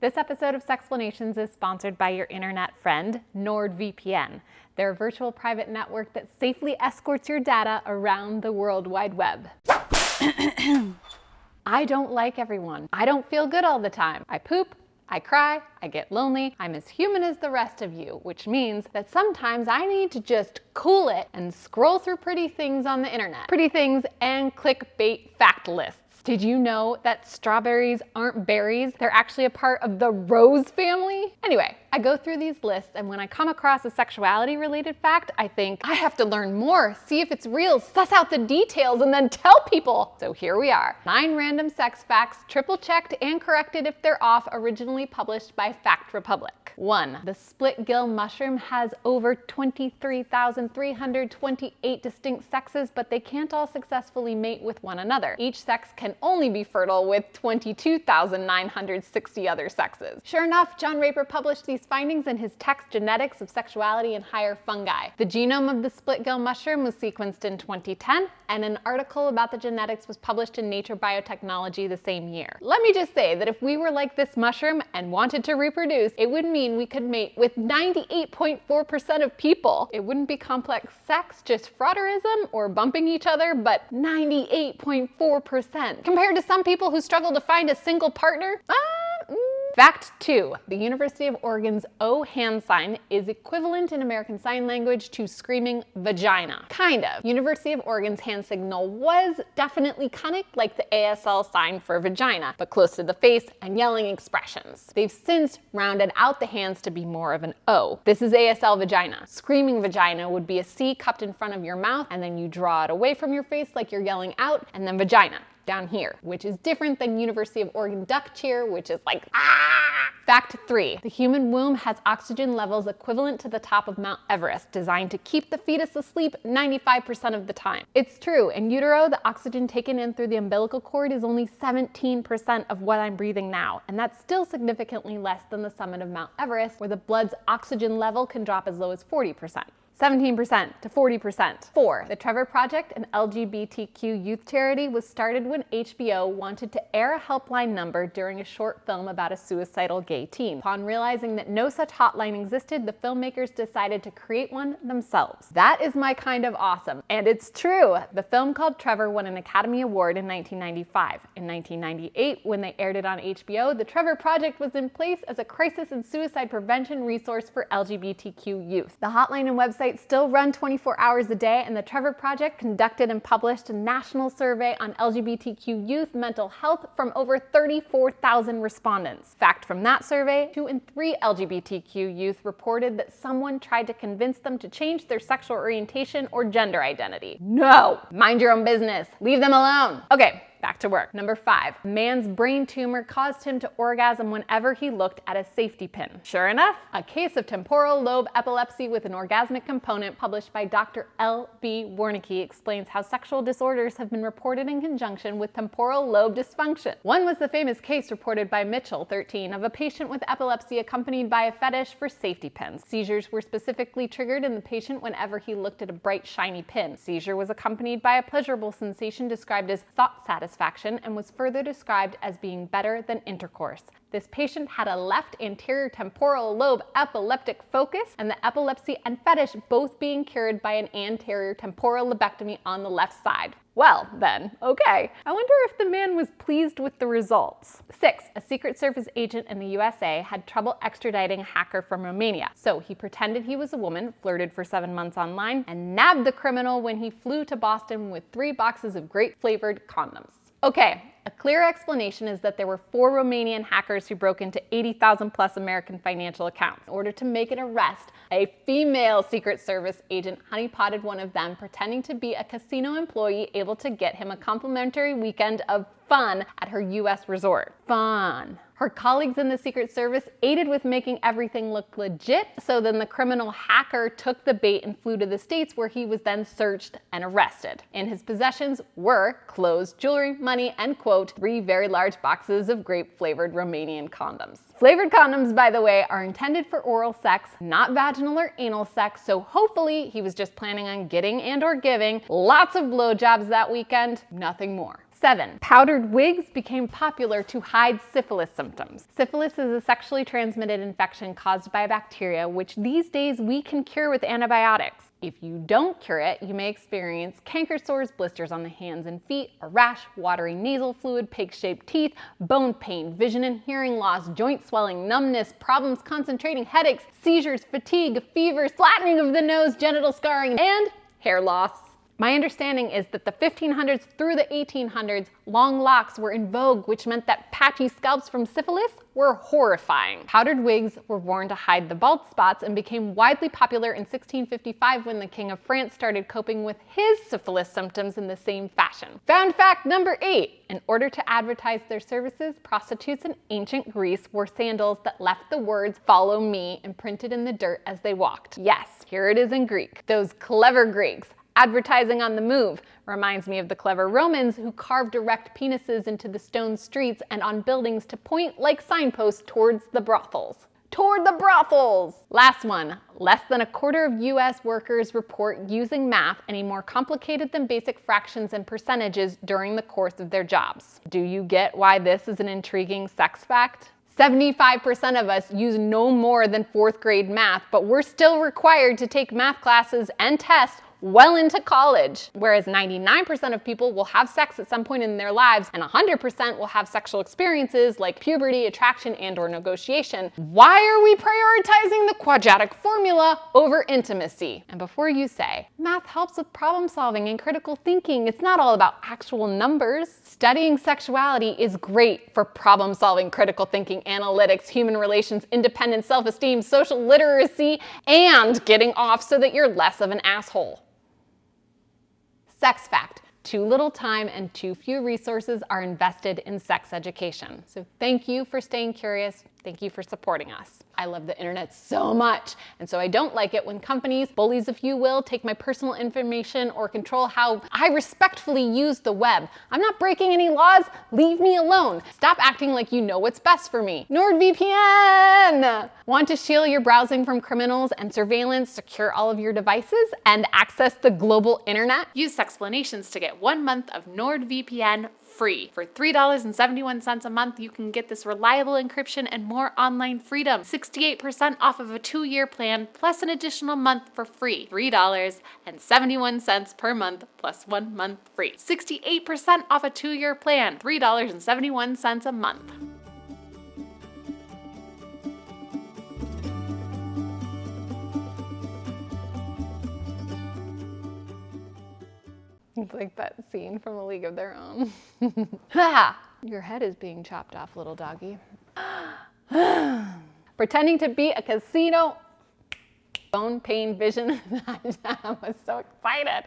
This episode of Sexplanations is sponsored by your internet friend, NordVPN. They're a virtual private network that safely escorts your data around the World Wide Web. I don't like everyone. I don't feel good all the time. I poop, I cry, I get lonely. I'm as human as the rest of you, which means that sometimes I need to just cool it and scroll through pretty things on the internet. Pretty things and clickbait fact lists. Did you know that strawberries aren't berries? They're actually a part of the rose family? Anyway, I go through these lists, and when I come across a sexuality-related fact, I think, I have to learn more, see if it's real, suss out the details, and then tell people. So here we are. 9 random sex facts, triple-checked and corrected if they're off, originally published by Fact Republic. 1. The Splitgill mushroom has over 23,328 distinct sexes, but they can't all successfully mate with one another. Each sex can only be fertile with 22,960 other sexes. Sure enough, John Raper published these findings in his text Genetics of Sexuality in Higher Fungi. The genome of the Splitgill mushroom was sequenced in 2010, and an article about the genetics was published in Nature Biotechnology the same year. Let me just say that if we were like this mushroom and wanted to reproduce, it would mean we could mate with 98.4% of people. It wouldn't be complex sex, just frauderism or bumping each other, but 98.4%. Compared to some people who struggle to find a single partner? Fact 2. The University of Oregon's O hand sign is equivalent in American Sign Language to screaming vagina. Kind of. University of Oregon's hand signal was definitely kind of like the ASL sign for vagina, but close to the face and yelling expressions. They've since rounded out the hands to be more of an O. This is ASL vagina. Screaming vagina would be a C cupped in front of your mouth, and then you draw it away from your face like you're yelling out, and then vagina down here, which is different than University of Oregon duck cheer, which is like, ah! Fact 3. The human womb has oxygen levels equivalent to the top of Mount Everest, designed to keep the fetus asleep 95% of the time. It's true, in utero, the oxygen taken in through the umbilical cord is only 17% of what I'm breathing now, and that's still significantly less than the summit of Mount Everest, where the blood's oxygen level can drop as low as 40%. 17% to 40%. 4. The Trevor Project, an LGBTQ youth charity, was started when HBO wanted to air a helpline number during a short film about a suicidal gay teen. Upon realizing that no such hotline existed, the filmmakers decided to create one themselves. That is my kind of awesome. And it's true. The film called Trevor won an Academy Award in 1995. In 1998, when they aired it on HBO, the Trevor Project was in place as a crisis and suicide prevention resource for LGBTQ youth. The hotline and website still run 24 hours a day, and the Trevor Project conducted and published a national survey on LGBTQ youth mental health from over 34,000 respondents. Fact from that survey, 2 in 3 LGBTQ youth reported that someone tried to convince them to change their sexual orientation or gender identity. No! Mind your own business. Leave them alone. Okay. Back to work. Number 5. A man's brain tumor caused him to orgasm whenever he looked at a safety pin. Sure enough, a case of temporal lobe epilepsy with an orgasmic component published by Dr. L.B. Warnicki explains how sexual disorders have been reported in conjunction with temporal lobe dysfunction. One was the famous case reported by Mitchell, 13, of a patient with epilepsy accompanied by a fetish for safety pins. Seizures were specifically triggered in the patient whenever he looked at a bright, shiny pin. Seizure was accompanied by a pleasurable sensation described as thought satisfaction and was further described as being better than intercourse. This patient had a left anterior temporal lobe epileptic focus, and the epilepsy and fetish both being cured by an anterior temporal lobectomy on the left side. Well, then, okay. I wonder if the man was pleased with the results. 6. A Secret Service agent in the USA had trouble extraditing a hacker from Romania. So he pretended he was a woman, flirted for 7 months online, and nabbed the criminal when he flew to Boston with 3 boxes of grape-flavored condoms. Okay, a clear explanation is that there were 4 Romanian hackers who broke into 80,000 plus American financial accounts. In order to make an arrest, a female Secret Service agent honeypotted one of them, pretending to be a casino employee able to get him a complimentary weekend of fun at her US resort. Fun. Her colleagues in the Secret Service aided with making everything look legit, so then the criminal hacker took the bait and flew to the States, where he was then searched and arrested. In his possessions were clothes, jewelry, money, and quote, 3 very large boxes of grape-flavored Romanian condoms. Flavored condoms, by the way, are intended for oral sex, not vaginal or anal sex, so hopefully he was just planning on getting and or giving lots of blowjobs that weekend, nothing more. 7. Powdered wigs became popular to hide syphilis symptoms. Syphilis is a sexually transmitted infection caused by a bacteria, which these days we can cure with antibiotics. If you don't cure it, you may experience canker sores, blisters on the hands and feet, a rash, watery nasal fluid, pig-shaped teeth, bone pain, vision and hearing loss, joint swelling, numbness, problems concentrating, headaches, seizures, fatigue, fevers, flattening of the nose, genital scarring, and hair loss. My understanding is that the 1500s through the 1800s, long locks were in vogue, which meant that patchy scalps from syphilis were horrifying. Powdered wigs were worn to hide the bald spots and became widely popular in 1655 when the King of France started coping with his syphilis symptoms in the same fashion. Found fact number 8. In order to advertise their services, prostitutes in ancient Greece wore sandals that left the words "follow me" imprinted in the dirt as they walked. Yes, here it is in Greek. Those clever Greeks. Advertising on the move reminds me of the clever Romans who carved erect penises into the stone streets and on buildings to point like signposts towards the brothels. Toward the brothels! Last one. Less than a quarter of US workers report using math any more complicated than basic fractions and percentages during the course of their jobs. Do you get why this is an intriguing sex fact? 75% of us use no more than 4th grade math, but we're still required to take math classes and tests well into college. Whereas 99% of people will have sex at some point in their lives and 100% will have sexual experiences like puberty, attraction, and/or negotiation. Why are we prioritizing the quadratic formula over intimacy? And before you say, math helps with problem solving and critical thinking, it's not all about actual numbers. Studying sexuality is great for problem solving, critical thinking, analytics, human relations, independence, self-esteem, social literacy, and getting off so that you're less of an asshole. Sex fact. Too little time and too few resources are invested in sex education. So thank you for staying curious. Thank you for supporting us. I love the internet so much, and so I don't like it when companies, bullies if you will, take my personal information or control how I respectfully use the web. I'm not breaking any laws. Leave me alone. Stop acting like you know what's best for me. NordVPN! Want to shield your browsing from criminals and surveillance, secure all of your devices, and access the global internet? Use Sexplanations to get 1 month of NordVPN free. For $3.71 a month, you can get this reliable encryption and more online freedom. 68% off of a 2-year plan, plus an additional month for free. $3.71 per month, plus 1 month free. 68% off a 2-year plan, $3.71 a month. It's like that scene from A League of Their Own. Ha! Your head is being chopped off, little doggy. Pretending to be a casino. Bone pain vision. I was so excited.